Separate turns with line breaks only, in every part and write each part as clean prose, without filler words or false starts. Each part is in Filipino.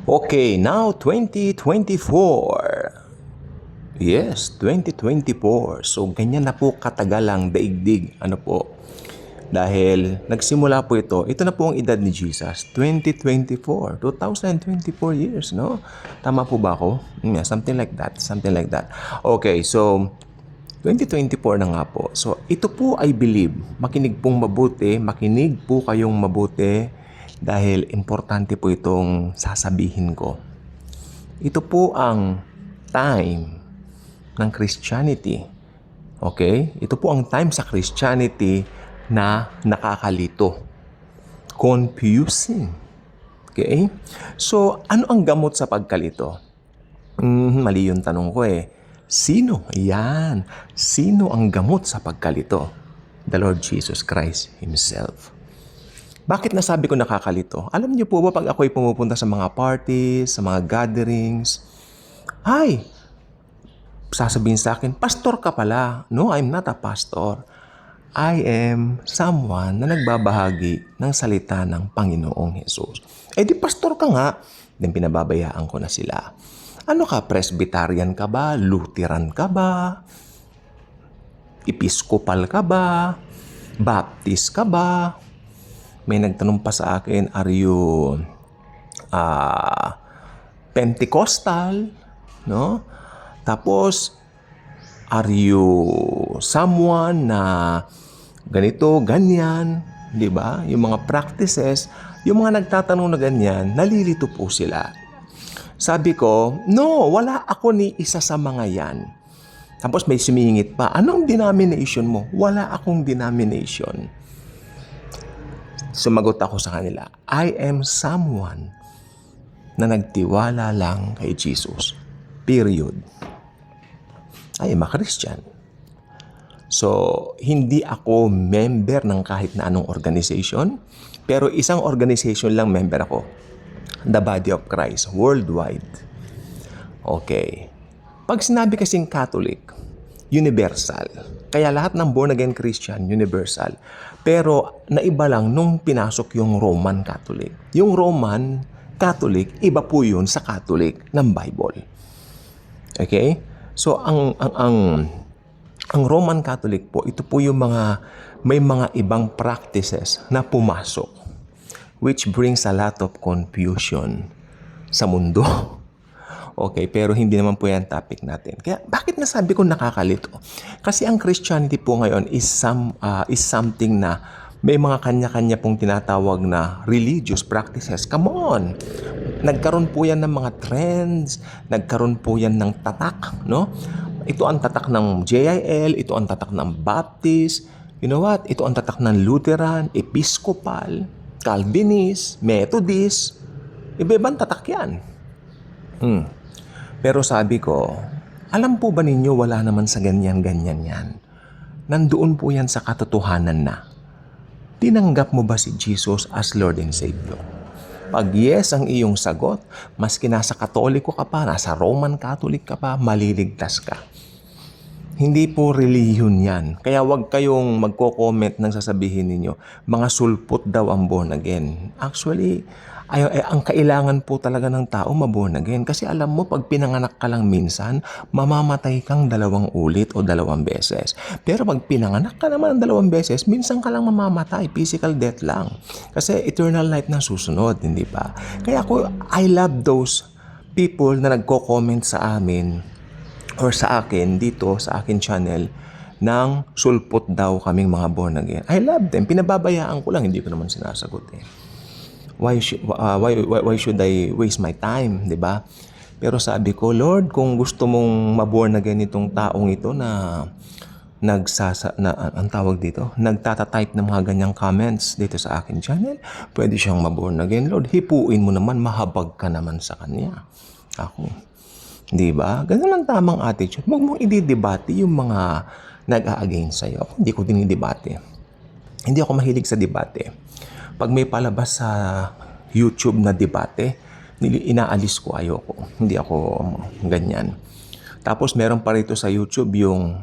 Okay, now 2024. Yes, 2024. So, ganyan na po katagal ang daigdig. Ano po? Dahil nagsimula po ito na po ang edad ni Jesus, 2024, 2024 years, no? Tama po ba ako? Yeah, something like that. Okay, so 2024 na nga po. So, ito po I believe, makinig po kayong mabuti dahil importante po itong sasabihin ko. Ito po ang time ng Christianity. Okay? Ito po ang time sa Christianity na nakakalito. Confusing. Okay? So, ano ang gamot sa pagkalito? Mali yung tanong ko eh. Sino? Yan. Sino ang gamot sa pagkalito? The Lord Jesus Christ Himself. Bakit nasabi ko nakakalito? Alam niyo po ba pag ako'y pumupunta sa mga parties, sa mga gatherings, ay, sasabihin sa akin, pastor ka pala. No, I'm not a pastor. I am someone na nagbabahagi ng salita ng Panginoong Jesus. Eh di pastor ka nga. Then pinababayaan ko na sila. Ano ka, Presbyterian ka ba? Lutheran ka ba? Episcopal ka ba? Baptist ka ba? May nagtanong pa sa akin, are you Pentecostal? No? Tapos, are you someone na ganito, ganyan? Di ba? Yung mga practices, yung mga nagtatanong na ganyan, nalilito po sila. Sabi ko, no, wala ako ni isa sa mga yan. Tapos may sumingit pa, anong denomination mo? Wala akong denomination. Sumagot ako sa kanila, I am someone na nagtiwala lang kay Jesus. Period. I am a Christian. So, hindi ako member ng kahit na anong organization, pero isang organization lang member ako. The Body of Christ, worldwide. Okay. Pag sinabi kasing Catholic, universal. Kaya lahat ng born-again Christian, universal. Pero naiba lang nung pinasok yung Roman Catholic. Yung Roman Catholic, iba po yun sa Catholic ng Bible. Okay? So, ang Roman Catholic po, ito po yung may mga ibang practices na pumasok, which brings a lot of confusion sa mundo. Okay, pero hindi naman po yan topic natin. Kaya bakit nasabi ko nakakalito? Kasi ang Christianity po ngayon is something na may mga kanya-kanya pong tinatawag na religious practices. Come on! Nagkaroon po yan ng mga trends, nagkaroon po yan ng tatak, no? Ito ang tatak ng JIL, ito ang tatak ng Baptist, you know what? Ito ang tatak ng Lutheran, Episcopal, Calvinist, Methodist. Iba-ibang tatak yan. Pero sabi ko, alam po ba ninyo wala naman sa ganyan-ganyan yan? Nandoon po yan sa katotohanan na. Tinanggap mo ba si Jesus as Lord and Savior? Pag yes ang iyong sagot, maski nasa Katoliko ka pa, nasa Roman Catholic ka pa, maliligtas ka. Hindi po relihiyon yan. Kaya wag kayong magko-comment ng sasabihin ninyo, mga sulpot daw ang born again. Actually, ang kailangan po talaga ng tao maborn again. Kasi alam mo, pag pinanganak ka lang minsan, mamamatay kang 2 ulit o 2 beses. Pero pag pinanganak ka naman 2 beses, minsan ka lang mamamatay. Physical death lang. Kasi eternal life na susunod, hindi ba? Kaya I love those people na nagko-comment sa amin or sa akin dito, sa akin channel, ng sulpot daw kaming mga born again. I love them. Pinababayaan ko lang, hindi ko naman sinasagot eh. Why should I waste my time, 'di ba? Pero sabi ko, Lord, kung gusto mong maborn again itong taong ito na ang tawag dito, nagtatatype ng mga ganyang comments dito sa akin channel, pwede siyang maborn again, Lord. Hipuin mo naman, mahabag ka naman sa kanya. Ako. 'Di ba? Ganun ang tamang attitude. Huwag mong i-debate yung mga nag-a-against sa'yo. Hindi ko dinidebate. Hindi ako mahilig sa debate. Pag may palabas sa YouTube na debate, inaalis ko, ayoko. Hindi ako ganyan. Tapos meron pa rito sa YouTube yung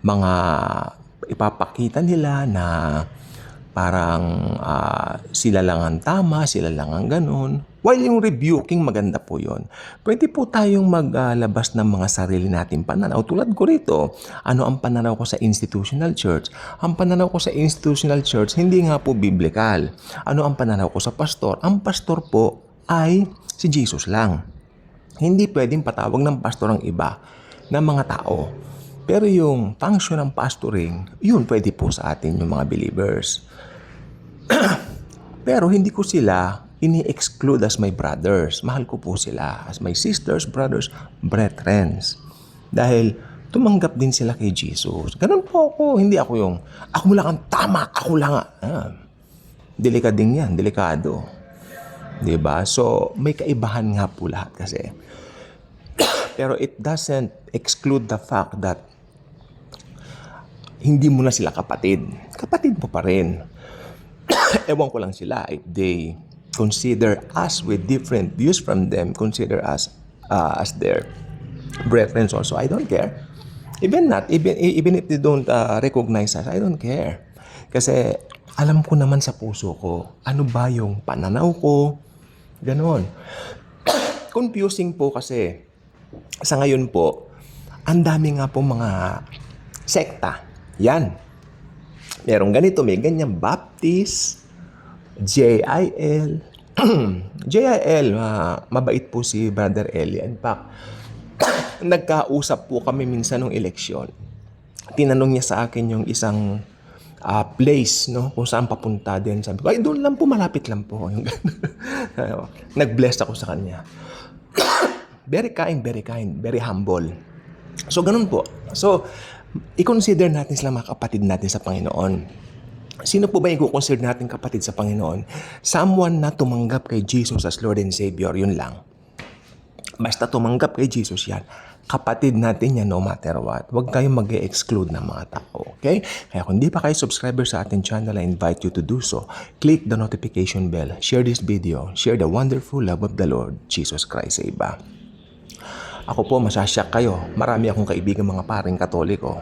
mga ipapakita nila na parang sila lang ang tama, sila lang ang ganun. While yung rebuking, maganda po yun. Pwede po tayong maglabas ng mga sarili natin pananaw. Tulad ko rito, ano ang pananaw ko sa institutional church? Ang pananaw ko sa institutional church, hindi nga po biblical. Ano ang pananaw ko sa pastor? Ang pastor po ay si Jesus lang. Hindi pwedeng patawag ng pastor ang iba ng mga tao. Pero yung function ng pastoring, yun pwede po sa atin yung mga believers. Pero hindi ko sila ini-exclude as my brothers. Mahal ko po sila as my sisters, brothers, brethrens. Dahil tumanggap din sila kay Jesus. Ganun po ako. Hindi ako yung, ako lang ang tama, ako lang. Delikading yan, delikado. Diba? So, may kaibahan nga po lahat kasi. Pero it doesn't exclude the fact that hindi mo na sila kapatid. Kapatid mo pa rin. Ewan ko lang sila if they consider us with different views from them, consider us as their brethren also. I don't care. Even if they don't recognize us, I don't care. Kasi alam ko naman sa puso ko, ano ba yung pananaw ko, ganon. Confusing po kasi sa ngayon po, ang dami nga po mga sekta. Yan. Merong ganito, may ganyan, Baptist, JIL. JIL, mabait po si Brother Eli. In fact, nagkausap po kami minsan ng eleksyon. Tinanong niya sa akin yung isang place, no, kung saan papunta din. Sabi ko, ay doon lang po, malapit lang po. Nag-bless ako sa kanya. Very kind, very humble. So, ganun po. So, i-consider natin sila mga kapatid natin sa Panginoon. Sino po ba yung i-consider natin kapatid sa Panginoon? Someone na tumanggap kay Jesus as Lord and Savior, yun lang. Basta tumanggap kay Jesus yan, kapatid natin yan no matter what. Huwag kayong mag-exclude ng mga tao, okay? Kaya kung di pa kayo subscriber sa ating channel, I invite you to do so. Click the notification bell, share this video, share the wonderful love of the Lord Jesus Christ sa iba. Ako po, masasyak kayo. Marami akong kaibigan mga paring Katoliko.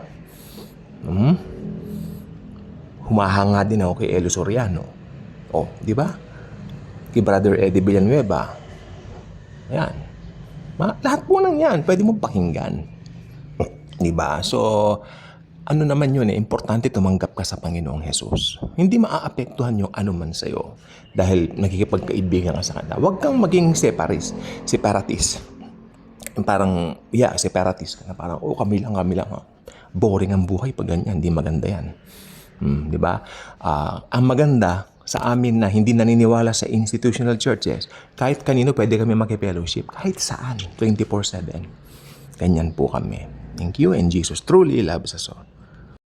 Humahanga din ako kay Elo Soriano. Oh, di ba? Kay Brother Eddie Villanueva. Ayan. Lahat po nang yan, pwede mo pakinggan. Di ba? So, ano naman yun importante tumanggap ka sa Panginoong Jesus. Hindi maaapektuhan yung anuman sa'yo dahil nakikipagkaibigan ka sa Kanya. Huwag kang maging separatist. Parang, separatist ka na. Parang, kami lang. Boring ang buhay pag ganyan. Hindi maganda yan. Di ba? Ang maganda sa amin na hindi naniniwala sa institutional churches, kahit kanino pwede kami mag-fellowship, kahit saan, 24/7. Ganyan po kami. Thank you, and Jesus truly loves us all.